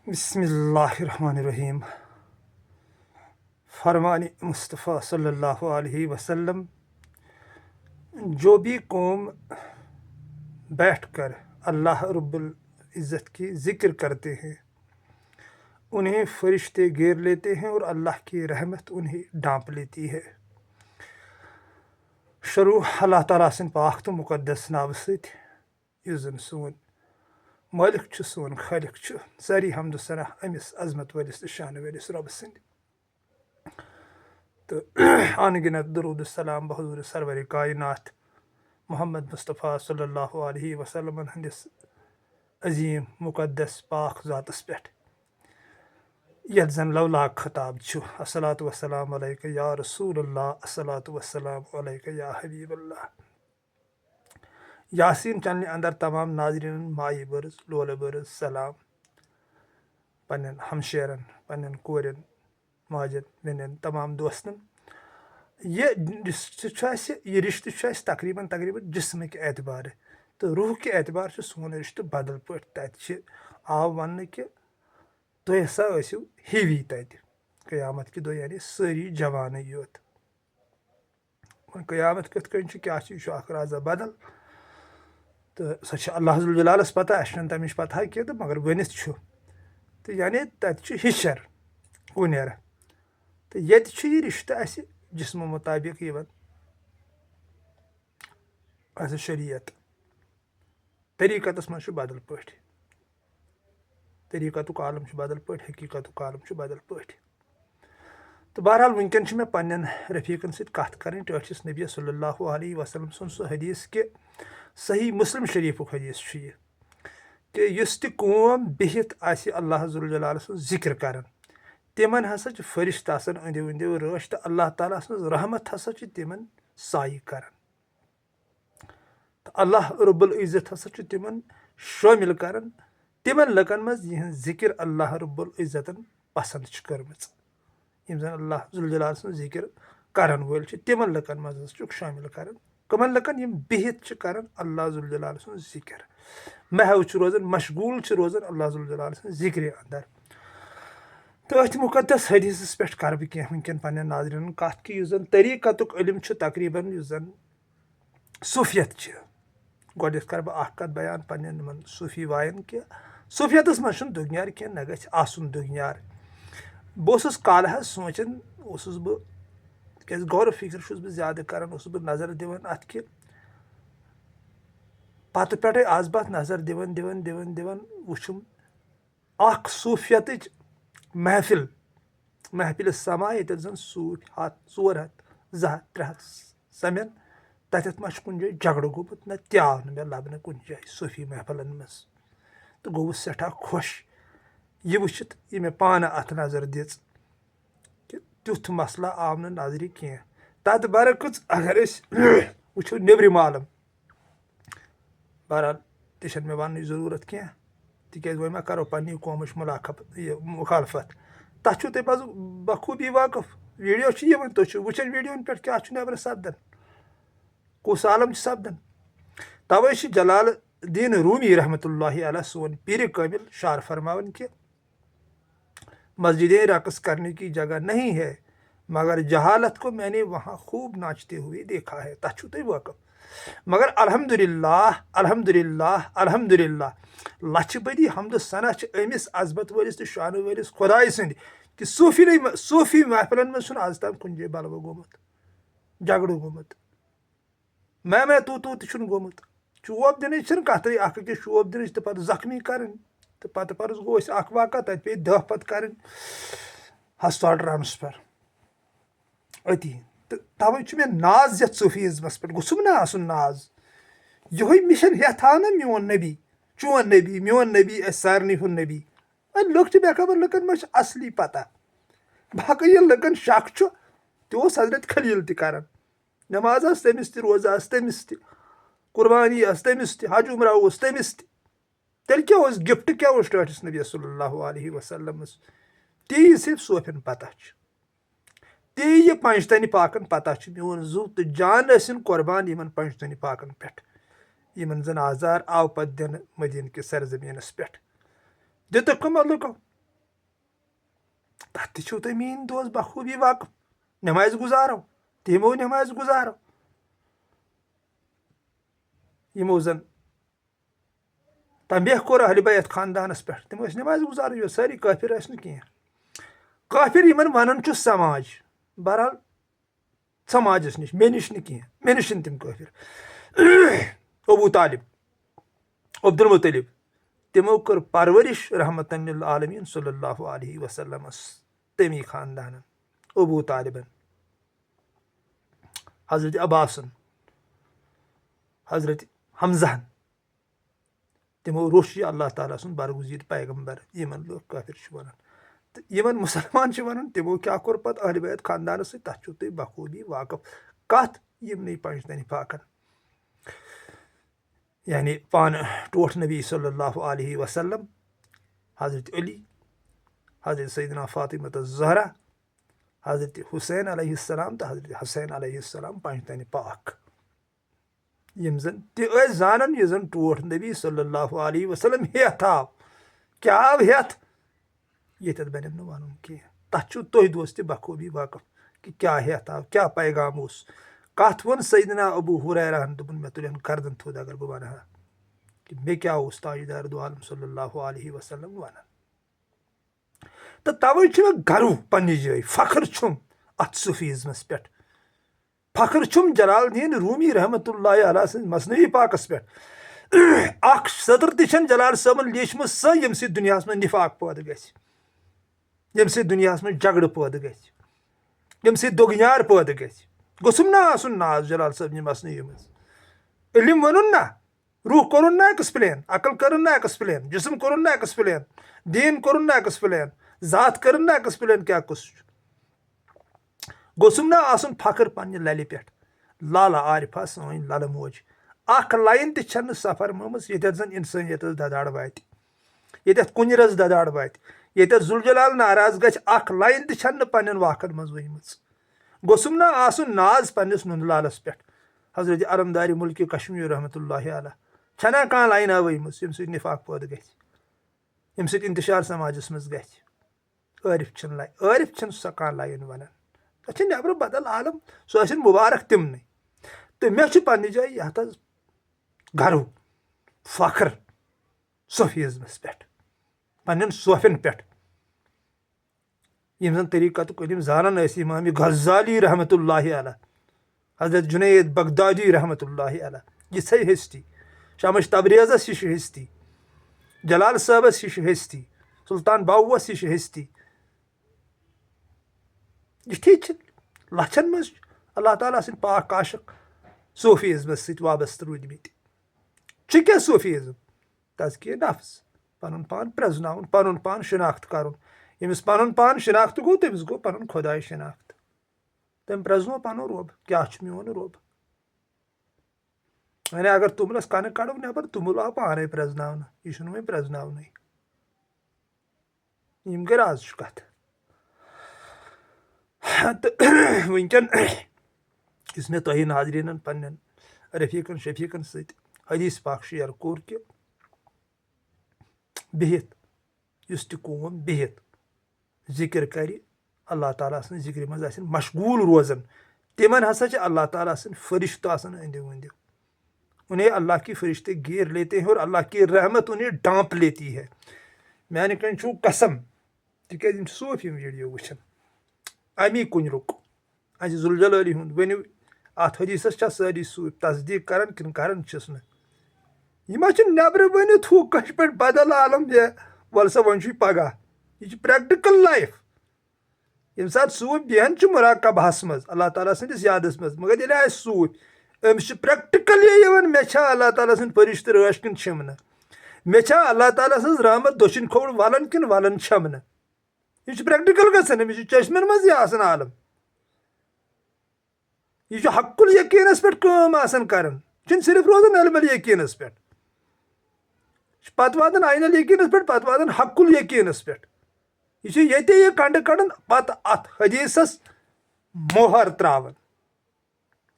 بسم اللہ الرحمن الرحیم۔ فرمان مصطفیٰ صلی اللہ علیہ وسلم، جو بھی قوم بیٹھ کر اللہ رب العزت کی ذکر کرتے ہیں انہیں فرشتے گھیر لیتے ہیں اور اللہ کی رحمت انہیں ڈانپ لیتی ہے۔ شروع اللہ تعالیٰ سن پاک تو مقدس ناو ست یُس زن سون مالک چھُ، سون خالق چھُ، ساری حمد و ثنا أمس عظمت وٲلِس تہٕ شانہٕ وٲلِس رۄبہٕ سٕنٛدِ، تہٕ ان گنت درود السلام بحضور سرور کائنات محمد مصطفیٰ صلی اللہ علیہ وسلم ہندس عظیم مقدس پاک ذاتس پٮ۪ٹھ یتھ زن لولاک خطاب چھُ۔ الصلاۃ والسلام علیکہ یا رسول اللہ، الصلاۃ والسلام علیکہ یا حبیب اللہ۔ یاسین چینلہِ اندر تمام ناظرین مائی برز لولہٕ برز سلام، پننٮ۪ن ہمشیرن، پننٮ۪ن کورٮ۪ن، ماجن بیٚنٮ۪ن، تمام دوستن۔ یہ رشتہ چھُ اَسہِ تقریباً جسمٕکۍ اعتبار تہٕ روحکہِ اعتبار چھُ سون رشتہٕ بدل پٲٹھۍ۔ تتہِ چھِ آو وننہٕ کہِ تُہۍ ہسا ٲسِو ہِوی تتہِ قیامت کہِ دۄہ، یعنی سٲری جوانٕے یوت۔ قیامت کِتھ کٔنۍ چھِ، کیٛاہ چھِ، یہِ چھُ اکھ رازا بدل تہٕ سۄ چھِ اللہ ذوالجلالس پتہ، اَسہِ چھنہٕ تمِچ پتہ کینٛہہ تہٕ مگر ؤنِتھ چھُ تہٕ یعنی تتہِ چھُ ہِشر وُنیر تہٕ ییٚتہِ چھُ یہِ رشتہٕ اَسہِ جسمہٕ مطابق یِوان اَسہِ شریعت، طریٖقتس منٛز چھُ بدل پٲٹھۍ، طریٖقتُک عالم چھُ بدل پٲٹھۍ، حقیٖقتُک عالم چھُ بدل پٲٹھۍ۔ تہٕ بہرحال وٕنکٮ۪ن چھِ مےٚ پننٮ۪ن رفیٖقن سۭتۍ کتھ کرٕنۍ ٹٲٹھِس نبی صلی اللہ علیہ وسلم سُنٛد سُہ حدیث کہِ صحیح مسلم شریٖفُک حدیث چھُ یہِ کہ یُس تہِ قوم بِہِتھ آسہِ اللہ ذوالجلال سُنٛد ذکر کران تِمن ہسا چھِ فرشتہٕ آسان أنٛدیو أنٛدیو رٲچھ تہٕ اللہ تعالیٰ سٕنٛز رحمت ہسا چھِ تِمن سایہِ کران تہٕ اللہ رب العزت ہسا چھُ تِمن شٲمِل کران تِمن لُکن منٛز یِہنٛز ذکر اللہ رب العزتن پسنٛد چھِ کٔرمٕژ۔ یِم زن اللہ ذوالجلال سٕنٛز ذکر کرن وٲلۍ چھِ تِمن لُکن منٛز ہسا چھُکھ شٲمِل کران، کٕمن لُکن یِم بِہِتھ چھِ کران اللہ ذوالجلال سُنٛد ذکر، محو چھِ روزان، مشغوٗل چھِ روزان اللہ ذوالجلال سٕنٛز ذکرِ اندر۔ تہٕ أتھۍ مقدس حدیثس پٮ۪ٹھ کرٕ بہٕ کینٛہہ وٕنکٮ۪ن پننٮ۪ن ناظریٖنن کتھ کہِ یُس زن طریٖقتُک علم چھُ تقریٖباً یُس زن صوٗفیت چھِ، گۄڈنٮ۪تھ کرٕ بہٕ اکھ کتھ بیان پننٮ۪ن یِمن صوٗفی باین کہِ صوٗفیتس منٛز چھُنہٕ دُگنیار کینٛہہ، نہ گژھِ آسُن دُگنیار۔ بہٕ اوسُس کالہٕ حظ سونٛچان، اوسُس بہٕ تِکیٛازِ غور و فِکر چھُس بہٕ زیادٕ کران، اوسُس بہٕ نظر دِوان اتھ کہِ پتہٕ پٮ۪ٹھے آس بہٕ اتھ نظر دِوان دِوان دِوان دِوان وٕچھُم اکھ صوٗفیتٕچ محفِلہِ سماے ییٚتٮ۪تھ زن صوٗفۍ 100 200 200 300 سمن، تتٮ۪تھ ما چھُ کُنہِ جایہِ جگڑٕ گوٚمُت، نہ تہِ آو نہٕ مےٚ لبنہٕ کُنہِ جایہِ صوٗفی محفلن منٛز تہٕ گوٚوُس سٮ۪ٹھاہ خۄش یہِ وٕچھِتھ یہِ مےٚ پانہٕ اتھ نظر دِژ کہِ تیُتھ مسلہٕ آو نہٕ نظرِ کینٛہہ۔ تتھ برعکس اگر أسۍ وٕچھو نیبرِم عالم، بہرحال تہِ چھنہٕ مےٚ وننٕچ ضروٗرت کینٛہہ تِکیٛازِ وۄنۍ ما کرو پننی قومٕچ مُخالفت، تتھ چھُو تُہۍ بخوٗبی واقف، ویٖڈیو چھِ یِوان، تُہۍ چھِو وٕچھان ویٖڈیوَن پٮ۪ٹھ کیٛاہ چھُ نیبرٕ سپدان، کُس عالم چھُ سپدان۔ توے چھِ جلال الدین رومی رحمتہ اللہ علیہ سون پیرِ کامل شعر فرماوان کہ مسجدیں رقص کرنے کی جگہ نہیں ہے مگر جہالت کو میں نے وہاں خوب ناچتے ہوئے دیکھا ہے، تتھ چھُو تُہۍ واقف۔ مگر الحمدللہ الحمدللہ الحمدللہ لچھِ بٔدی حمد و ثنا چھِ أمِس عظمت وٲلِس تہٕ شانہٕ وٲلِس خۄداے سٕنٛدِ کہِ صوٗفی محفلن منٛز چھُنہٕ آز تام کُنہِ جایہِ بلوٕ گوٚمُت، جگڑٕ گوٚمُت، میں تو تہِ چھُنہٕ گوٚمُت۔ چوب دِنٕچ چھنہٕ کتھٕے، اکھ أکِس چوب دِنٕچ تہٕ پتہٕ زخمی کرٕنۍ تہٕ پتہٕ پرُس گوٚو اَسہِ اکھ واقعہ، تتہِ پیٚیہِ 10 پتہٕ کرٕنۍ ہسپتال ٹرانسفر أتی۔ تہٕ توے چھُ مےٚ ناز یتھ صوٗفیزمس پٮ۪ٹھ، گوٚژھُم نہٕ آسُن ناز، یِہوے مِشن ہیٚتھ آو نہ میون نبی، چون نبی، میون نبی اَسہِ سارنٕے ہُنٛد نبی۔ وۄنۍ لُکھ چھِ بے خبر، لُکن منٛز چھِ اصلی پتہ، باقٕے ییٚلہِ لُکن شک چھُ تہِ اوس حضرت خلیل تہِ کران، نٮ۪ماز ٲس تٔمِس تہِ، روزٕ آسہٕ تٔمِس تہِ، قربانی ٲس تٔمِس تہِ، حج عمرہ اوس تٔمِس تہِ، تیٚلہِ کیٛاہ اوس گفٹ کیٛاہ اوس ٹٲٹھِس نبی صلی اللہ علیہ وسلمس؟ تی صرف صوفین پتہ چھِ، تی یہِ پنجتنہِ پاکن پتہ چھُ، میون زُو تہٕ جان ٲسِن قۄربان یِمن پنجتنہِ پاکن پٮ۪ٹھ یِمن زن آزار آو پتہٕ دِنہٕ مدیٖنہٕ کِس سرزمیٖنس پٮ۪ٹھ۔ دِتُکھ کٕمو لُکو؟ تَتھ تہِ چھُو تُہۍ میٛٲنۍ دوس بخوٗبی واقف نٮ۪مازِ گُزارو تِمو نٮ۪مازِ گُزارو یِمو زَن تنبیہ کوٚر اہلِ بیت خاندانَس پٮ۪ٹھ تِم ٲسۍ نٮ۪مازِ گُزارٕے یوت سٲری کٲفِر ٲسۍ نہٕ کینٛہہ کٲفِر یِمن وَنان چھُ سماج بہرحال سماجَس نِش مےٚ نِش نہٕ کینٛہہ مےٚ نِش چھِنہٕ تِم کٲفِر ابوٗ طالب عبدالمطلب تِمو کٔر پرورِش رحمتن للعالمیٖن صلی اللہ علیہ وسلمس تمی خاندانن ابوٗ طالبن حضرت عباسن حضرت حمزہن تِمو روٚش یہِ اللہ تعالیٰ سُنٛد برگُزیٖد پیغمبر یِمن لُکھ کٲفِر چھِ وَنان تہٕ یِمن مُسلمان چھِ وَنان تِمو کیٛاہ کوٚر پتہٕ اہلِ بیت خاندانس سۭتۍ تتھ چھُو تُہۍ بخوٗبی واقف کتھ یِمنٕے پنٛجتنی پاکن یعنی پانہٕ ٹوٹھ نبی صلی اللہ علیہ وسلم حضرت علی حضرت سیدنا فاطمۃ الزہرا حضرت حسین علیہ السلام تہٕ حضرت حسین علیہ السلام پنٛجتنہِ پاک یِم زن تہِ ٲسۍ زانان یہِ زن ٹوٹھ نبی صلی اللہ علیہ وسلم ہیٚتھ آو کیٛاہ آو ہیٚتھ ییٚتٮ۪تھ بنٮ۪م نہٕ وَنُن کینٛہہ تتھ چھُو تُہۍ دوس تہِ بخوٗبی واقف کہِ کیٛاہ ہیٚتھ آو کیٛاہ پیغام اوس کتھ ووٚن سیدنا ابوٗ ہُریراہن دوٚپُن مےٚ تُلن کردن تھوٚد اگر بہٕ وَنہٕ ہا کہِ مےٚ کیٛاہ اوس تاجدار دو عالم صلی اللہ علیہ وسلم وَنان تہٕ تَوَے چھُ مےٚ گرو پنٛنہِ جایہِ فخر چھُم اتھ صوفیٖزمس پٮ۪ٹھ فخر چھُم جلال الدیٖن روٗمی رحمتہ اللہ علیہ سٕنٛدِ مثنوی پاکس پٮ۪ٹھ اکھ سطر تہِ چھنہٕ جلال صٲبن لیٖچھمٕژ سۄ ییٚمہِ سۭتۍ دُنیاہس منٛز نِفاق پٲدٕ گژھِ ییٚمہِ سۭتۍ دُنیاہس منٛز جگڑٕ پٲدٕ گژھِ ییٚمہِ سۭتۍ دۄگنیار پٲدٕ گژھِ گوٚژھُم نا آسُن ناز جلال صٲبنہِ مثنوی منٛز علم ووٚنُن نا روح کوٚرُن نا ایٚکٕسپلین عقل کٔرٕن نا ایٚکٕسپلین جسم کوٚرُن نا ایٚکٕسپلین دیٖن کوٚرُن نا ایٚکٕسپلین ذات کٔرٕن نا ایٚکٕسپلین کیٛاہ قٕصہٕ چھُ گوٚژھُم نا آسُن فخر پنٛنہِ للہِ پٮ۪ٹھ لالہ عارفہ سٲنۍ للہٕ موج اکھ لاین تہِ چھنہٕ سۄ فرمٲمٕژ ییٚتٮ۪تھ زن انسٲنیتس دداڑ واتہِ ییٚتٮ۪تھ کُنہِ رز دداڑ واتہِ ییٚتٮ۪تھ ذوالجلال ناراض گژھِ اکھ لاین تہِ چھنہٕ پننٮ۪ن واکھن منٛز ؤنمٕژ گوٚژھُم نا آسُن ناز پننِس نُنہٕ لالس پٮ۪ٹھ حضرت علمدارِ مُلکہِ کشمیٖر رحمتہ اللہ علیہ چھنا کانٛہہ لاینہ ؤیمٕژ ییٚمہِ سۭتۍ نِفاق پٲدٕ گژھِ ییٚمہِ سۭتۍ انتشار سماجس منٛز گژھِ عٲرف چھِنہٕ عٲرف چھِنہٕ سۄ کانٛہہ لاین ونان سۄ چھِ نٮ۪برٕ بدل عالم سۄ ٲسِن مُبارک تِمنٕے تہٕ مےٚ چھُ پننہِ جایہِ یتھ حظ گرو فخر صوفیٖزمس پٮ۪ٹھ پننٮ۪ن صوفین پٮ۪ٹھ یِم زن طریٖقتُک علم زانان ٲسۍ امامِ غزالی رحمتہ اللہ علیہ حضرت جُنید بغدادی رحمتہ اللہ علیہ یِژھے ہستی شمس تبریزس ہِش ہستی جلال صٲبس ہِش ہستی سلطان باوس ہِش ہستی یِتھی چھِ لچھن منٛز اللہ تعالیٰ سٕنٛدۍ پاک عاشق صوفیٖزمس سۭتۍ وابستہٕ روٗدمٕتۍ چھُ کیٛاہ صوفیٖزم تذکیہ نفس پنُن پان پرٛزناوُن پنُن پان شناخت کرُن ییٚمِس پنُن پان شناخت گوٚو تٔمِس گوٚو پنُن خۄداے شناخت تٔمۍ پرٛزنوو پنُن رۄب کیٛاہ چھُ میون رۄب وۄنۍ اگر توٚملس کنہٕ کڑو نٮ۪بر توٚمُل آو پانے پرٛزناونہٕ یہِ چھُنہٕ وۄنۍ پرٛزناونٕے یِم گٔے رازٕچ کتھ تہٕ وٕنکیٚن یُس مےٚ تۄہہِ ناظریٖنن پننٮ۪ن رفیٖقن شفیٖقن سۭتۍ حدیٖث پاک شیر کوٚر کہِ بِہِتھ یُس تہِ قوم بِہِتھ ذِکر کرِ اللہ تعالیٰ سٕنٛزِ ذِکرِ منٛز آسن مشغوٗل روزان تِمن ہسا چھِ اللہ تعالیٰ سٕنٛدۍ فرشتہٕ آسان أنٛدِو أنٛدِو انہیں اللہ کی فرشتے گھیر لیتے ہیں اور اللہ کی رحمت انہیں ڈانپ لیتی ہے میانہِ کَنۍ چھُو قسم تِکیٛازِ یِم چھِ صوٗفی یِم ویٖڈیو وٕچھان امی کُنہِ اَسہِ ذوالجلالی ہُنٛد ؤنِو اتھ حدیٖثس چھا سٲری صوٗفی تصدیٖق کران کِنہٕ کران چھِس نہٕ یہِ ما چھِ نٮ۪برٕ ؤنِتھ ہُہ کٲشِر پٲٹھۍ بدل عالم وَلہٕ سا وۄنۍ چھُے پگہہ یہِ چھِ پریکٹِکل لایف ییٚمہِ ساتہٕ صوٗفۍ بیٚہن چھِ مُراقبہس منٛز اللہ تعالیٰ سٕنٛدِس یادس منٛز مگر ییٚلہِ آسہِ صوٗفۍ أمِس چھِ پریکٹِکلی یِوان مےٚ چھا اللہ تعالیٰ سٕنٛدۍ فرشتہٕ رٲچھ کِنہٕ چھِم نہٕ مےٚ چھا اللہ تعالیٰ سٕنٛز رحمت دٔچھِنۍ کھوٚوٕر ولان کِنہٕ ولان چھم نہٕ یہِ چھُ پریکٹِکل گژھان أمِس چھُ چشمن منٛزٕے آسان عالم یہِ چھُ حقُل یقیٖنس پٮ۪ٹھ کٲم آسان کران یہِ چھُنہٕ صرف روزان علم یقیٖنس پٮ۪ٹھ یہِ چھُ پتہٕ واتان عین یقیٖنس پٮ۪ٹھ پتہٕ واتان حقُل یقیٖنس پٮ۪ٹھ یہِ چھُ ییٚتے یہِ کنڈٕ کڑان پتہٕ اتھ حدیٖثس موہر تراوان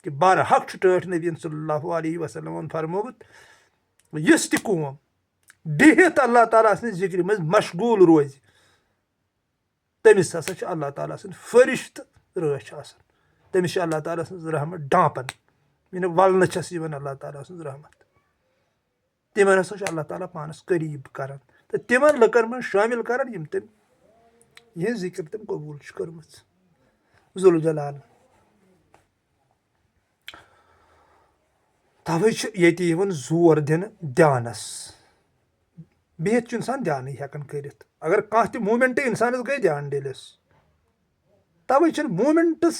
کہِ برحق چھُ ٹٲٹھۍ نبیٖن صلی اللہ علیہ وسلمن فرمومُت یُس تہِ قوم بِہِتھ اللہ تعالیٰ سٕنٛدِ ذِکرِ منٛز مشغوٗل روزِ تٔمِس ہسا چھِ اللہ تعالیٰ سٕنٛدۍ فرشتہٕ رٲچھ آسان تٔمِس چھِ اللہ تعالیٰ سٕنٛز رحمت ڈانٛپان یعنی وَلنہٕ چھَس یِوان اللہ تعالیٰ سٕنٛز رحمت تِمن ہسا چھُ اللہ تعالیٰ پانَس قریٖب کران تہٕ تِمن لُکن منٛز شٲمِل کران یِم تٔمۍ یِہنٛز ذِکر تٔمۍ قبوٗل چھِ کٔرمٕژ ذوالجلال تَوے چھُ ییٚتہِ یِوان زور دِنہٕ دھیانس بِہِتھ چھُ اِنسان دھیانٕے ہٮ۪کان کٔرِتھ اگر کانٛہہ تہِ موٗمینٹ اِنسانس گٔے دھیان ڈٔلِس تَوے چھِنہٕ موٗمینٹس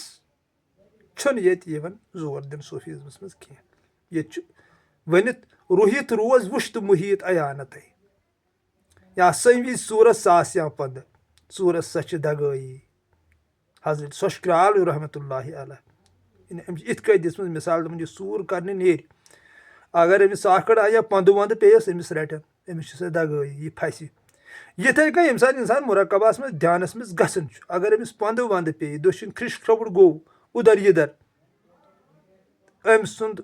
چھُنہٕ ییٚتہِ یِوان زور دِنہٕ صوٗفیٖزمس منٛز کینٛہہ ییٚتہِ چھُ ؤنِتھ رُہِتھ روز وُچھ مُحیٖط عیانتَے یا سٔمۍ ژوٗرس ساس یا 15 ژوٗرس سۄ چھِ دگٲیی حضرت سۄ چھِ کرٛال رحمتہ اللہ علیہ أمۍ چھِ یِتھ کٔنۍ دِژمٕژ مِثال دوٚپمُت یہِ ژوٗر کرنہِ نیرِ اگر أمِس آکھڑ آیہِ یا 15 وَندٕ پیٚیَس أمِس رَٹن أمِس چھِ سۄ دگٲیی یہِ پھسہِ یِتھٕے کٔنۍ ییٚمہِ ساتہٕ اِنسان مُرقبس منٛز دھیانس منٛز گژھان چھُ اگر أمِس 15 وَندٕ پیٚیہِ دٔچھُن کھرٛش کھرٛوُر گوٚو اُدر یِدر أمۍ سُنٛد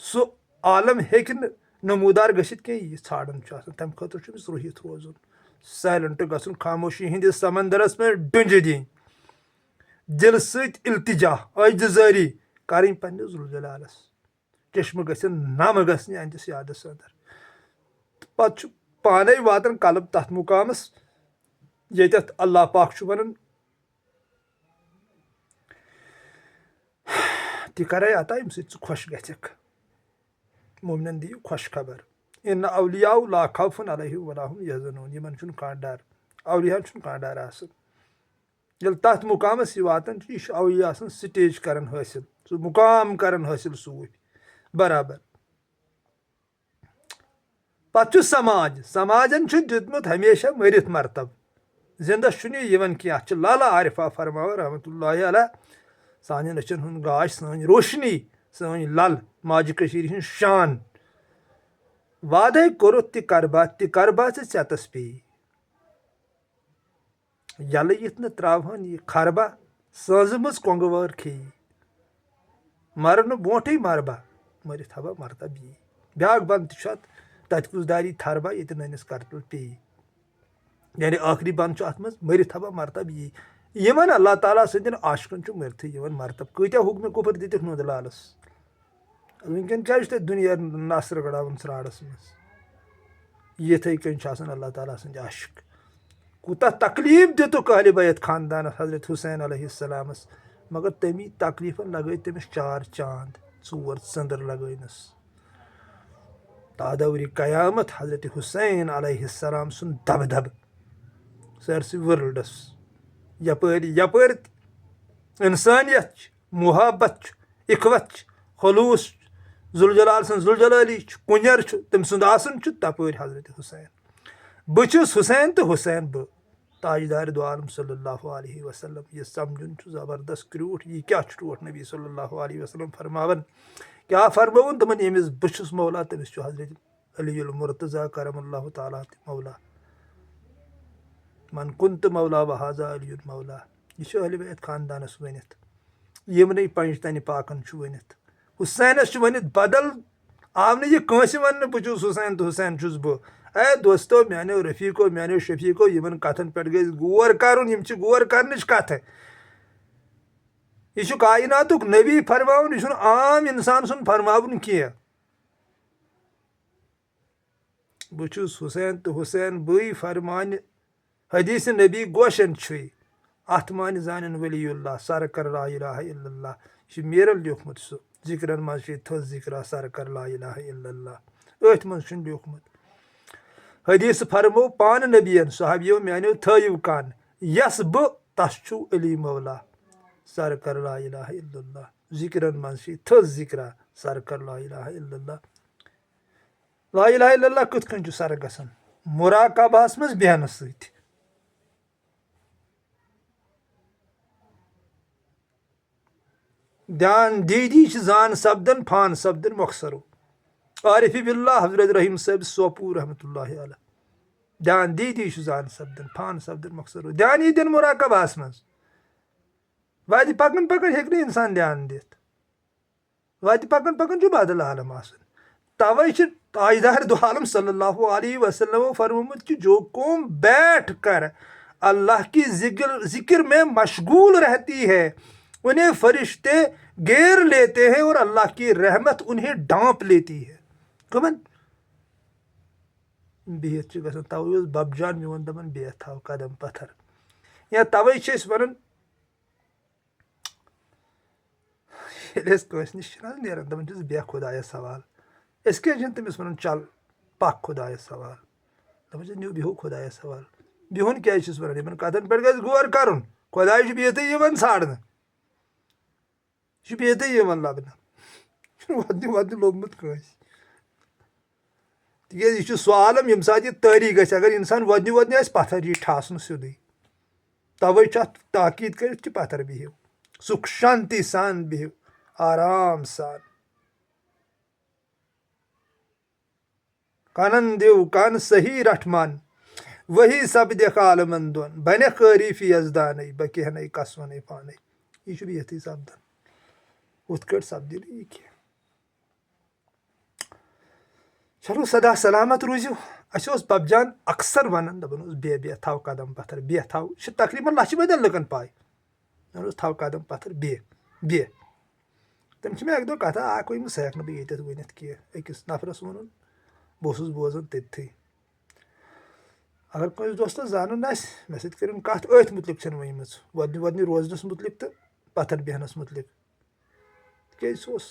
سُہ عالم ہیٚکہِ نہٕ نموٗدار گٔژھِتھ کینٛہہ یہِ ژھانڈان چھُ آسان تَمہِ خٲطرٕ چھُ أمِس رُہِتھ روزُن سایلنٹ گژھُن خاموشی ہِنٛدِس سمندرس منٛز ڈُنٛجہِ دِنۍ دِلہٕ سۭتۍ التجا عاجزٲری کرٕنۍ پننِس ذوالجلالس چشمہٕ گژھن نم گژھنہِ أہنٛدِس یادس انٛدر پتہٕ چھُ پانے واتان قلب تتھ مُقامس ییٚتٮ۪تھ اللہ پاک چھُ ونان تہِ کرے عطا ییٚمہِ سۭتۍ ژٕ خۄش گژھکھ مومنن دِیِو خۄش خبر اِن اولیاء لا خوفٌ علیہم ولا ہم یحزنون یِمن چھُنہٕ کانٛہہ ڈر اولِیاہن چھُنہٕ کانٛہہ ڈر آسان ییٚلہِ تتھ مُقامس یہِ واتان چھُ یہِ چھُ اولیا سٕنٛز سٹیج کران حٲصِل سُہ مُقام کران حٲصِل صوٗفۍ برابر پتہٕ چھُ سماجن چھُ دیُتمُت ہمیشہ مٔرِتھ مرتب زِندس چھُنہٕ یہِ یِوان کینٛہہ اتھ چھِ لالا عارفہ فرماوان رحمتہ اللہ علیہ سانٮ۪ن أچھن ہُنٛد گاش سٲنۍ روشنی سٲنۍ لل ماجہِ کٔشیٖرِ ہِنٛز شان وادے کوٚرُتھ تہِ کربا ژٕ ژٮ۪تس پیٚیہِ یلہٕ یِتھ نہٕ تراوہن یہِ خربا سٲنزمٕژ کۄنٛگہٕ وٲر کھیٚیہِ مرنہٕ برونٛٹھٕے مربا مٔرِتھ ہبا مرتب یی بیاکھ بند تہِ چھُ اتھ تتہِ کُس داری تھربا ییٚتہِ نٲنِس کرتل پیٚیہِ یعنی ٲخری بند چھُ اتھ منٛز مٔرِتھ ہبا مرتب یی یِمن اللہ تعالیٰ سٕنٛدٮ۪ن عاشقن چھُ مٔرتھٕے یِوان مرتب کۭتیاہ حُکمہِ کُفر دِتِکھ نوٗدٕ لالس وٕنکیٚن کیٛازِ چھُ تَتہِ دُنیا نصرٕ گڑاوان ژھرٛاڑس منٛز یِتھٕے کٔنۍ چھُ آسان اللہ تعالیٰ سٕنٛدۍ عاشق کوٗتاہ تکلیٖف دِتُکھ اہلِ بیت خاندانس حضرت حُسین علیہ السلامس مگر تمی تکلیٖفن لگٲے تٔمِس 4 چاند 4 ژٔندٕر لگٲینس تادورِ قیامت حضرت حُسین علیہ السلام سُنٛد دبہٕ دبہٕ سٲرسٕے ورلڈس یپٲرۍ انسٲنیت چھِ محبت چھُ اخوت چھِ خلوٗص چھُ ذوالجلال سٕنٛز ذوالجلالی چھُ کُنٮ۪ر چھُ تٔمۍ سُنٛد آسُن چھُ تپٲرۍ حضرت حُسین بہٕ چھُس حُسین تہٕ حُسین بہٕ تاجدارِ دو عالم صلی اللہ علیہ وسلم یہِ سمجھُن چھُ زبردست کرٛوٗٹھ یہِ کیٛاہ چھُ ٹوٹھ نبی صلی اللہ علیہ وسلم فرماوان کیٛاہ فرماوُن تِمن ییٚمِس بہٕ چھُس مولا تٔمِس چھُ حضرت علی المرتضیٰ کرم اللہ تعالیٰ تہِ مولا من کُنتہٕ مولا وہازا علی مولا یہِ چھُ اہلِ بیت خاندانس ؤنِتھ یِمنٕے پنجتنہِ پاکن چھُ ؤنِتھ حُسینس چھُ ؤنِتھ بدل آو نہٕ یہِ کٲنٛسہِ وننہٕ بہٕ چھُس حُسین تہٕ حُسین چھُس بہٕ اے دوستو میانیو رفیٖقو میانیو شفیٖقو یِمن کتھن پٮ۪ٹھ گژھِ غور کرُن یِم چھِ غور کرنٕچ کتھٕ یہِ چھُ کایناتُک نبی فرماوُن یہِ چھُنہٕ عام انسان سُنٛد فرماوُن کینٛہہ بہٕ چھُس حُسین تہٕ حُسین بٕے فرمانہِ حدیث نبی گوشن چھُے اتھ مانہِ زانن ولی اللہ سرکر لا الہ الا اللہ یہِ چھُ میرن لیوٗکھمُت سُہ ذِکرن منٛز چھِ تھٔز ذِکرا سرکر لا الہ الا اللہ أتھۍ منٛز چھُنہٕ لیوٗکھمُت حدیث فرمو پانہٕ نبیَن صحابیو میانیو تھٲیِو کن یس بہٕ تس چھُو علی مولا سرکر لا الہ الا اللہ ذِکرن منٛز چھِ تھٔز ذِکرا سرکر لا الہ الا اللہ لا الہ الا اللہ کِتھ کٔنۍ چھُ سر گژھان مراقبہس منٛز بیٚہنہٕ سۭتۍ دھیان دیٖدی چھِ زان سپدان فان سپدان مۄخصرو عارفِ باللہ حضرت رحیٖم صٲب سوپور رحمتہ اللہ علیہ دھیان دیٖدی چھُ زان سپدان فان سپدان مۄخصرو دھیان یی دِنہٕ مراقبہس منٛز وتہِ پکان پکان ہیٚکہِ نہٕ انسان دھیان دِتھ وتہِ پکان پکان چھُ بدل عالم آسان توے چھِ تاجدار دو عالم صلی اللہ علیہ وسلمو فرمومُت کہِ جو قوم بیٹھ کر اللہ کی ذکر میں مشغول رہتی ہے، انہیں فرشتے گیر لیتے ہیں اور اللہ کی رحمت انہیں ڈانپ لیتی ہے. کمن بہت گژھان توے بب جان میون دپان بہت تھاو قدم پتھر. یا توے ونان کٲنٛسہِ نِش چھِنہٕ نیران دپان چھِس بیٚہہ خۄدایس سوال. أسۍ کیٛازِ چھِنہٕ تٔمِس وَنان چل پکھ خۄدایس سوال، دپان چھِس نیوٗ بِہِو خۄدایس سوال. بِہُن کیٛازِ چھِس وَنان یِمن کتھن پٮ۪ٹھ گژھِ غور کرُن. خۄداے چھُ بِہتھٕے یِوان ژھانڈنہٕ، یہِ چھُ بِہتھٕے یِوان لبنہٕ، چھُنہٕ وۄدنہِ وۄدنہِ لوٚگمُت کٲنٛسہِ. تِکیٛازِ یہِ چھُ سُہ عالم ییٚمہِ ساتہٕ یہِ طٲری گژھِ. اگر اِنسان وۄدنہِ وۄدنہِ آسہِ پتھر یی ٹھاسنہٕ سیوٚدُے. توے چھُ اتھ تاکیٖد کٔرِتھ کہِ پتھر بِہِو، سُکھ شانتی سان بِہِو، آرام سان. کنن دِو کن صحیح رٹھ من، وہی سپدٮ۪کھ عالمن دۄن، بنٮ۪کھ عٲریٖفی یزدانے، بہٕ کینٛہہ کسونے پانے. یہِ چھُ بِہتھٕے سپدان، ہُتھ کٲٹھۍ سپدِ نہٕ یہِ کینٛہہ. چلو سدا سلامت روٗزِو. اَسہِ اوس بب جان اکثر ونان دپان اوس بیٚہہ بیٚہہ تھاو قدم پتھر، بیٚہہ تھاو. یہِ چھِ تقریٖباً لچھِ بٔدین لُکن پاے. دپان اوس تھاو قدم پتھر بیٚہہ بیٚہہ. تٔمۍ چھِ مےٚ اکہِ دۄہ کتھا اکھ ؤنمٕژ، سۄ ہٮ۪کہٕ نہٕ بہٕ ییٚتٮ۪تھ ؤنِتھ کینٛہہ. أکِس نفرس ووٚنُن، بہٕ اوسُس بوزان تٔتھٕے. اگر کٲنٛسہِ دوستس زانُن آسہِ مےٚ سۭتۍ کٔرِنۍ کتھ أتھۍ مُتعلق چھےٚ ؤنمٕژ، وۄدنہِ وۄدنہِ روزنس مُتعلق تہٕ پتھر بیہنس مُتعلق. تِکیٛازِ سُہ اوس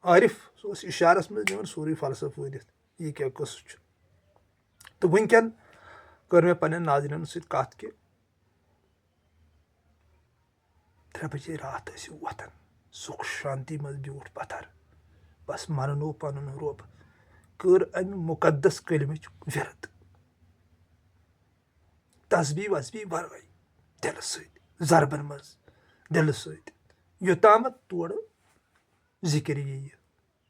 عارف، سُہ اوس اِشارس منٛز دِوان سورُے فلسفہٕ ؤنِتھ یہِ کیٛاہ قٕصہٕ چھُ. تہٕ وٕنکٮ۪ن کٔر مےٚ پننٮ۪ن ناظریٖنن سۭتۍ کتھ کہِ 3 بجے راتھ ٲسِو وۄتھان، سُکھ شانتی منٛز بیوٗٹھ پتھر، بس مننو پنُن رۄب، کٔر امہِ مُقدس کلمٕچ وِرد، تسبیح وسبیح ورٲے دلہٕ سۭتۍ، ضربن منٛز دلہٕ سۭتۍ، یوٚتامتھ تورٕ ذِکر یِیہِ،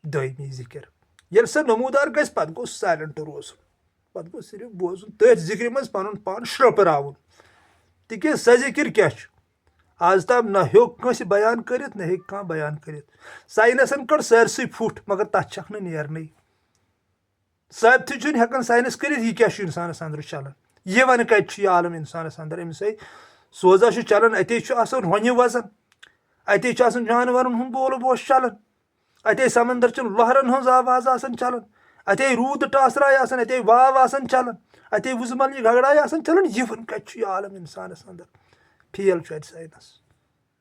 دٲیمی ذِکر. ییٚلہِ سۄ نموٗدار گژھِ پتہٕ گوٚژھ سایلنٹ روزُن، پتہٕ گوٚژھ صرف بوزُن، تٔتھۍ ذِکرِ منٛز پنُن پان شرٛپراوُن. تِکیٛازِ سۄ ذِکر کیٛاہ چھُ؟ آز تام نہ ہیوٚک کٲنٛسہِ بیان کٔرِتھ، نہ ہیٚکہِ کانٛہہ بیان کٔرِتھ. ساینسن کٔڑ سٲرسٕے پھُٹ مگر تتھ چھکھ نہٕ نیرنٕے. ثٲبتٕے چھُنہٕ ہٮ۪کان ساینس کٔرِتھ یہِ کیٛاہ چھُ اِنسانس انٛدرٕ چلان. یِوان کتہِ چھُ یہِ عالم اِنسانس انٛدر؟ أمِس سوزا چھُ چلان، اتے چھُ آسان رۄنہِ وزان، اتے چھُ آسان جانورن ہُنٛد بول بوش چلان، اتے سمندر چٮ۪ن لہرن ہٕنٛز آواز آسان چلان، اتے روٗد ٹاسراے آسان، اتے واو آسان چلان، اتے وُزمل گگڑاے آسان چلان. یِوان کتہِ چھُ یہِ عالم اِنسانس انٛدر؟ فیل چھُ اتہِ ساینس.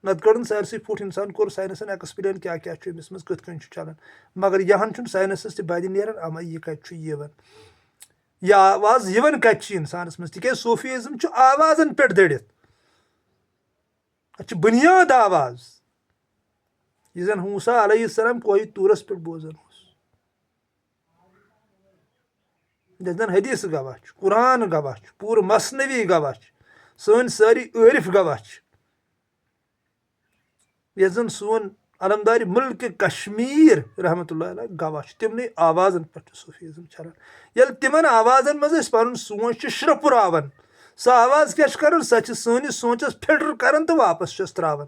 نتہٕ کٔڑن سٲرسٕے پھُٹ. اِنسان کوٚر ساینسن ایٚکٕسپلین کیٛاہ کیٛاہ چھُ أمِس منٛز، کِتھ کٔنۍ چھُ چلان. مگر یہن چھُنہٕ ساینسس تہِ بدِ نیران اما یہِ کتہِ چھُ یِوان، یہِ آواز یِوان کتہِ چھِ اِنسانس منٛز. تِکیٛازِ صوفیزم چھُ آوازن پٮ۪ٹھ دٔرِتھ، اتھ چھِ بُنیاد آواز. یہِ زن موسیٰ علیہ السلام کوہِ طوٗرس پٮ۪ٹھ بوزان اوس، یتھ زن حدیث گواہ چھُ، قرآن گواہ چھُ، پوٗرٕ مثنوی گواہ چھُ، سٲنۍ سٲری عٲرف گواہ چھِ، یتھ زن سون علمدارِ مُلکہِ کشمیٖر رحمتہ اللہ علیہ گواہ چھُ. تِمنٕے آوازن پٮ۪ٹھ چھُ صوفیزم چلان. ییٚلہِ تِمن آوازن منٛز أسۍ پنُن سونٛچ چھِ شرٛپراوان، سۄ آواز کیٛاہ چھِ کران؟ سۄ چھِ سٲنِس سونٛچس فلٹر کران تہٕ واپس چھس تراوان.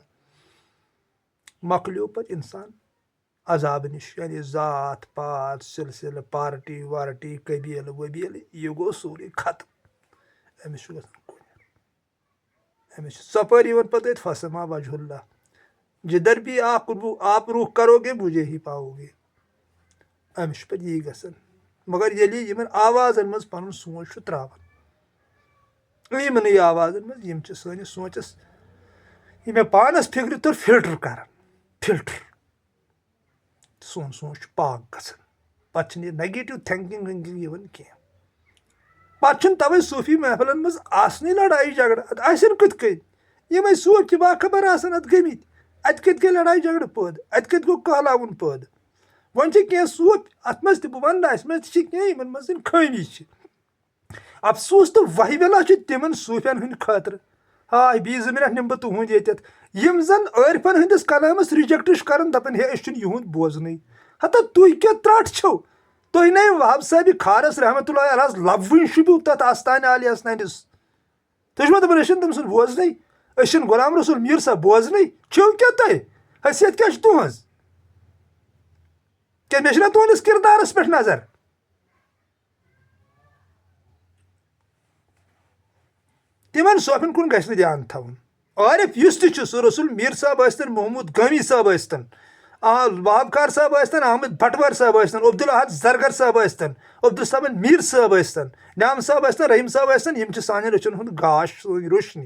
مۄکلیو پتہٕ اِنسان عذاب نِش، یعنی ذات پات سلسلہٕ پارٹی وارٹی قبیٖلہٕ وبیٖلہٕ یہِ گوٚو سورُے ختم. أمِس چھُ گژھان کُن، أمِس چھِ ژۄپٲرۍ یِوان پتہٕ أتھۍ فسما وجہ اللہ، جدھر بھی آپ روح کرو گے مجھے ہی پاؤ گے. أمِس چھُ پتہٕ یی گژھان. مگر ییٚلہِ یہِ یِمن آوازن منٛز پنُن سونٛچ چھُ تراوان، یِمنٕے آوازن منٛز، یِم چھِ سٲنِس سونٛچس، یہِ مےٚ پانس فِکرِ توٚر، فلٹر کران، فلٹر. سون سونٛچ چھُ پاک گژھان. پتہٕ چھنہٕ یہِ نگیٹِو تھنکِنگ ونکِنگ یِوان کینٛہہ. پتہٕ چھُنہٕ توے صوٗفی محفلن منٛز آسنٕے لڑایہِ جگڑٕ. اتھ آسن کِتھ کٔنۍ؟ یِمے صوٗفۍ چھِ باخبر آسان اتھ گٔمٕتۍ. اتہِ کتہِ گٔے لڑایہِ جگڑٕ پٲدٕ؟ اتہِ کتہِ گوٚو کہلاوُن پٲدٕ؟ وۄنۍ چھِ کینٛہہ صوٗفۍ، اتھ منٛز تہِ بہٕ ونہٕ نہٕ اسہِ منٛز تہِ چھِ کینٛہہ یِمن منٛز زن خٲمی چھِ. افسوٗس تہٕ وہہِ چھُ تِمن صوٗفین ہٕنٛدِ خٲطرٕ. ہاے 20 مِنٹ نِمہٕ بہٕ تُہُنٛد ییٚتٮ۪تھ، یِم زن عٲرفن ہٕنٛدِس کلامس رِجیکٹ چھِ کران، دپان ہے أسۍ چھِنہٕ یِہُنٛد بوزنٕے. ہتا تُہۍ کیٛاہ ترٛٹھ چھِو؟ تُہۍ نے وہاب صٲبِ کھارس رحمتہ اللہ علیہس لفظوٕے شوٗبِو تتھ آستانہِ عالیہ سٕنٛدِس. تُہۍ چھِوا دپان أسۍ چھِنہٕ تٔمۍ سُنٛد بوزنٕے، أسۍ چھِنہٕ غلام رسول میٖر صٲب بوزنٕے؟ چھِو کیٛاہ تُہۍ؟ حیثیت کیٛاہ چھِ تُہنٛز؟ کیٛاہ مےٚ چھِنہ تُہنٛدِس کِردارس پٮ۪ٹھ نظر؟ تُہۍ چھِو دپان أسۍ چھِنہٕ تٔمۍ سُنٛد بوزنٕے، أسۍ چھِنہٕ غلام رسول میٖر صٲب بوزنٕے؟ چھِو کیٛاہ تُہۍ؟ حیثیت کیٛاہ چھِ تُہنٛز؟ تمن صوفن کن گژھِ نہٕ دھیان تھاوُن عارف یُس تہِ چھُ سُہ رسول میٖر صٲب ٲسۍتن محمود غٲمی صٲب ٲسۍتن وہاب صٲب ٲسۍتن احمد بٹوار صٲب ٲسۍتن عبدالاحد زرگر صٲب ٲسۍتن عبدالصمد میٖر صٲب ٲسۍتن نعام صٲب ٲسۍتن رحیٖم صٲب ٲسۍتن یِم چھِ سانٮ۪ن أچھن ہُنٛد گاش سٲنۍ روشنی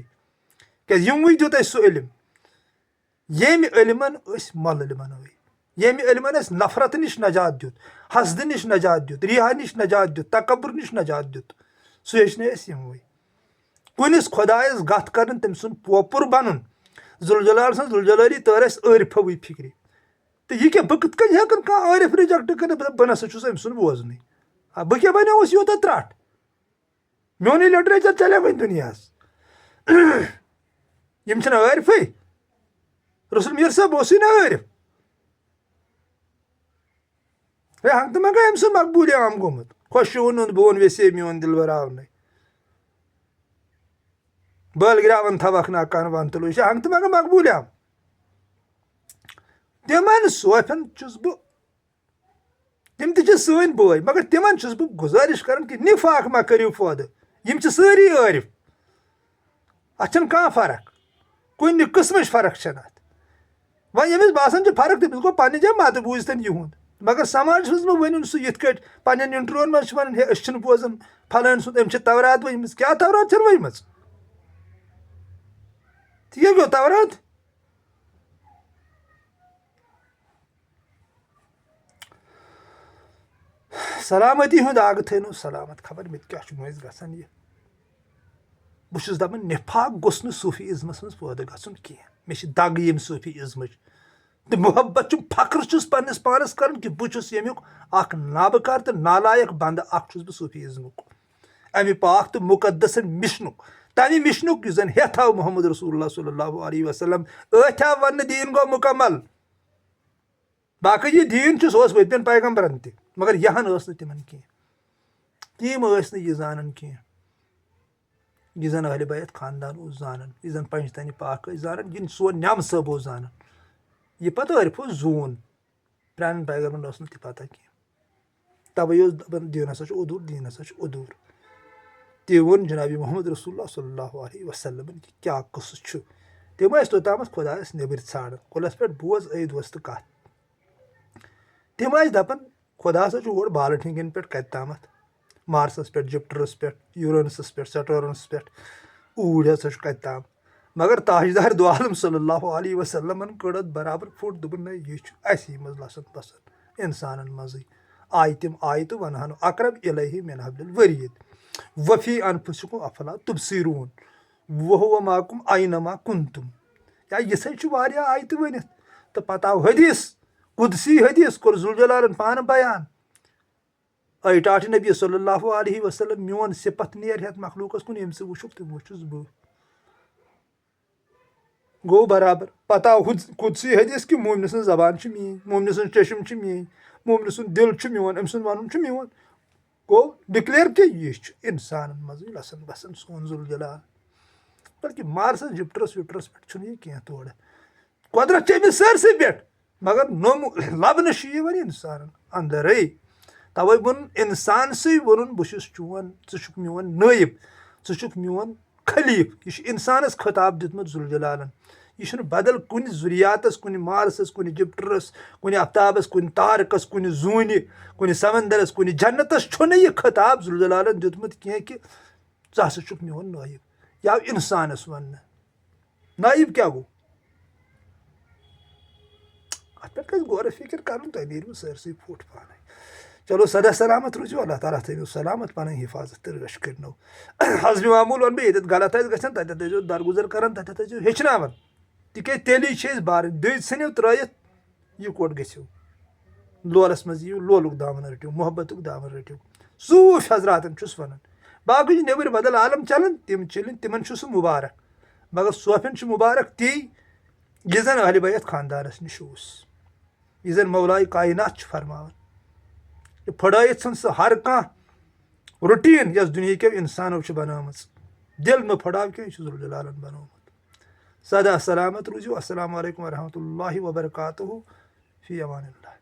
کیٛازِ یِموٕے دیُت اَسہِ سُہ علم ییٚمہِ علمن أسۍ مۄلٕلۍ بنٲوۍ ییٚمہِ علمن اَسہِ نفرت نِش نجات دیُت حسدٕ نِش نجات دیُت رِیا نِش نجات دیُت تکبر نِش نجات دیُت سُہ ہیٚچھنٲے اَسہِ یِموٕے کُنِس خۄدایس گتھ کرُن تٔمۍ سُنٛد پوپُر بنُن ذوالجلال سٕنٛز ذوالجلالی تٲر اَسہِ عٲرفوٕے فِکرِ تہٕ یہِ کیٛاہ بہٕ کِتھ کٔنۍ ہٮ۪کن کانٛہہ عٲرف رِجکٹ کٔرِتھ بہٕ نسا چھُس أمۍ سُنٛد بوزنٕے بہٕ کیٛاہ بنیووُس یوٗتاہ ترٛٹھ میونٕے لِٹریچر چلے وۄنۍ دُنیاہس یِم چھِنہ عٲرفٕے رسول میٖر صٲب اوسُے نہ عٲرف ہے ہنٛگ تہٕ منٛگے أمۍ سُنٛد مقبوٗل عام گوٚمُت خۄشوُن ہُنٛد بون ویسے میون دِل براونٕے بٲلگراوان تھوکھ نا کن ونتلو یہِ چھِ ہنٛگ تہٕ منٛگے مقبوٗل عام تِمن صوفن چھُس بہٕ تِم تہِ چھِ سٲنۍ بٲے مگر تِمن چھُس بہٕ گُزٲرِش کران کہِ نِفاق ما کٔرِو پٲدٕ یِم چھِ سٲری عٲرف اتھ چھنہٕ کانٛہہ فرق کُنہِ قٕسمٕچ فرق چھنہٕ اتھ وۄنۍ ییٚمِس باسان چھِ فرق تٔمِس گوٚو پننہِ جایہِ متہٕ بوٗزتن یِہُنٛد مگر سماجس منٛز مہ ؤنِو سُہ یِتھ کٲٹھۍ پننٮ۪ن انٹروین منٛز چھِ ونان ہے أسۍ چھِنہٕ بوزان فلٲنۍ سُنٛد أمۍ چھِ تورات ؤجمٕژ کیٛاہ تورات چھَنہٕ ؤجمٕژ تہِ کیٛاہ گوٚو تورات سلامتی ہُنٛد آگہٕ تھٲینو سلامت خبر مےٚ تہِ کیٛاہ چھُ مٔنٛزۍ گژھان یہِ بہٕ چھُس دپان نِفاق گوٚژھ نہٕ صوٗفی ازمس منٛز پٲدٕ گژھُن کینٛہہ مےٚ چھِ دگ ییٚمہِ صوٗفی ازمٕچ تہٕ محبت چھُم فخر چھُس پننِس پانس کران کہِ بہٕ چھُس ییٚمیُک اکھ نابکار تہٕ نالایق بنٛدٕ اکھ چھُس بہٕ صوٗفی ازمُک امہِ پاک تہٕ مُقدسن مِشنُک تمہِ مِشنُک یُس زن ہیٚتھ آو محمد رسول اللہ صلی اللہ علیہ وسلم ٲتھۍ آو وننہٕ دیٖن گوٚو مُکمل باقٕے یہِ دیٖن چھُ سُہ اوس ؤتمٮ۪ن پیغمبرن تہِ مگر یہن ٲس نہٕ تِمن کینٛہہ تِم ٲسۍ نہٕ یہِ زانان کینٛہہ یہِ زن اہلِ بیت خاندان اوس زانان یہِ زن پنجتنہِ پاک ٲسۍ زانان یہِ سون نعام صٲب اوس زانان یہِ پتہٕ عٲرفو زوٗن پرانٮ۪ن پیغمبرن ٲس نہٕ تہِ پتہ کینٛہہ توے اوس دپان دیٖن ہسا چھُ اوٚدُر دیٖن ہسا چھُ اوٚدُر تہِ ووٚن جنابِ محمد رسول اللہ صلی اللہ علیہ وسلمن کہِ کیٛاہ قٕصہٕ چھُ تِم ٲسۍ توٚتامتھ خۄدایس نیبٕرۍ ژھانڈان کُلس پٮ۪ٹھ بوز اے دوستہٕ کتھ تِم ٲسۍ دپان خۄدا ہسا چھُ اور بالہٕ ٹھنٛگٮ۪ن پٮ۪ٹھ کتہِ تامتھ مارسس پٮ۪ٹھ جُپٹرس پٮ۪ٹھ یوٗرینسس پٮ۪ٹھ سیٹرنس پٮ۪ٹھ اوٗرۍ ہسا چھُ کتہِ تام مگر تاجدار دو عالم صلی اللہ علیہ وسلمن کٔڑ اتھ برابر فُٹ دوٚپُن نہ یہِ چھُ اسی منٛز لسن بسن انسانن منٛزٕے آیہِ تِم آیتہٕ ونہن اقرب الیہ من حبل الورید وفی انفسکم افلا تبصرون وہو معکم اینما کنتم یا یِژھے چھُ واریاہ آیتہٕ ؤنِتھ تہٕ پتہٕ آو حدیث قدسی حدیث کوٚر ذوالجلالن پانہٕ بیان اے ٹاٹھ نبی صلی اللہ علیہ وسلم میون صفت نیر ہٮ۪تھ مخلوٗقس کُن ییٚمہِ ژٕ وٕچھُکھ تِمو چھُس بہٕ گوٚو برابر پتہٕ آو قدسی حدیث کہِ مومنہِ سٕنٛز زبان چھِ میٲنۍ مومنہِ سٕنٛز چشم چھِ میٲنۍ مومنہِ سُنٛد دِل چھُ میون أمۍ سُنٛد ونُن چھُ میون گوٚو ڈِکلیئر کہِ یہِ چھُ انسانن منٛزٕے لسن بسن سون ذوالجلال بلکہِ مارسس جُپٹرس وِپٹرس پٮ۪ٹھ چھُنہٕ یہِ کینٛہہ تورٕ قۄدرت چھِ أمِس سٲرسٕے پٮ۪ٹھ مگر لبنہٕ چھُ یہِ وۄنۍ انسانن انٛدرٕے توے ووٚنُن انسانسٕے ووٚنُن بہٕ چھُس چون ژٕ چھُکھ میون نٲیب ژٕ چھُکھ میون خلیٖف یہِ چھُ انسانس خطاب دیُتمُت ذوالجلالن یہِ چھُنہٕ بدل کُنہِ ذُریاتس کُنہِ مارسس کُنہِ جُپٹرس کُنہِ افتابس کُنہِ تارکس کُنہِ زوٗنہِ کُنہِ سمندرس کُنہِ جنتس چھُنہٕ یہِ خطاب ذوالجلالن دیُتمُت کینٛہہ کہِ ژٕ ہسا چھُکھ میون نٲیب یہِ آو انسانس وننہٕ نٲیب کیٛاہ گوٚو اتھ پٮ۪ٹھ گژھِ غورٕ فِکر کرُن تۄہہِ نیرِوٕ سٲرسٕے فُٹ پانے چلو سدا سلامت روٗزِو اللہ تعالیٰ تھٲیِو سلامت پنٕنۍ حِفاظت تہٕ رٲچھ کٔرنو حسبِ معموٗل ونہٕ بہٕ ییٚتٮ۪تھ غلط آسہِ گژھان تتٮ۪تھ ٲسۍزیو درگُزر کران تتٮ۪تھ ٲسۍزیو ہیٚچھناوان تِکیٛازِ تیٚلی چھِ أسۍ بارٕنۍ دٔج ژھٕنِو ترٲیِتھ یہِ کوٚٹ گٔژھِو لولس منٛز یِیِو لولُک دامن رٔٹِو محبتُک دامن رٔٹِو صوٗفۍ حضراتن چھُس ونان باقٕے چھِ نیبٕرۍ بدل عالم چلان تِم چلٕنۍ تِمن چھُ سُہ مُبارک مگر صوفین چھُ مُبارک تی یہِ زن اہلِ بیت خاندانس نِش اوس یہِ زن مولایہِ کاینات چھُ فرماوان یہِ پھٕڑٲیِتھ ژھٕن سُہ ہر کانٛہہ رُٹیٖن یۄس دُنہیٖکیو انسانو چھِ بنٲومٕژ دِل مہٕ پھٕڑاو کینٛہہ یہِ چھُ ذوالجلالن بنومُت سدا سلامت روٗزِو السلام علیکم ورحمتہ اللہ وبرکاتہ فی امان اللہ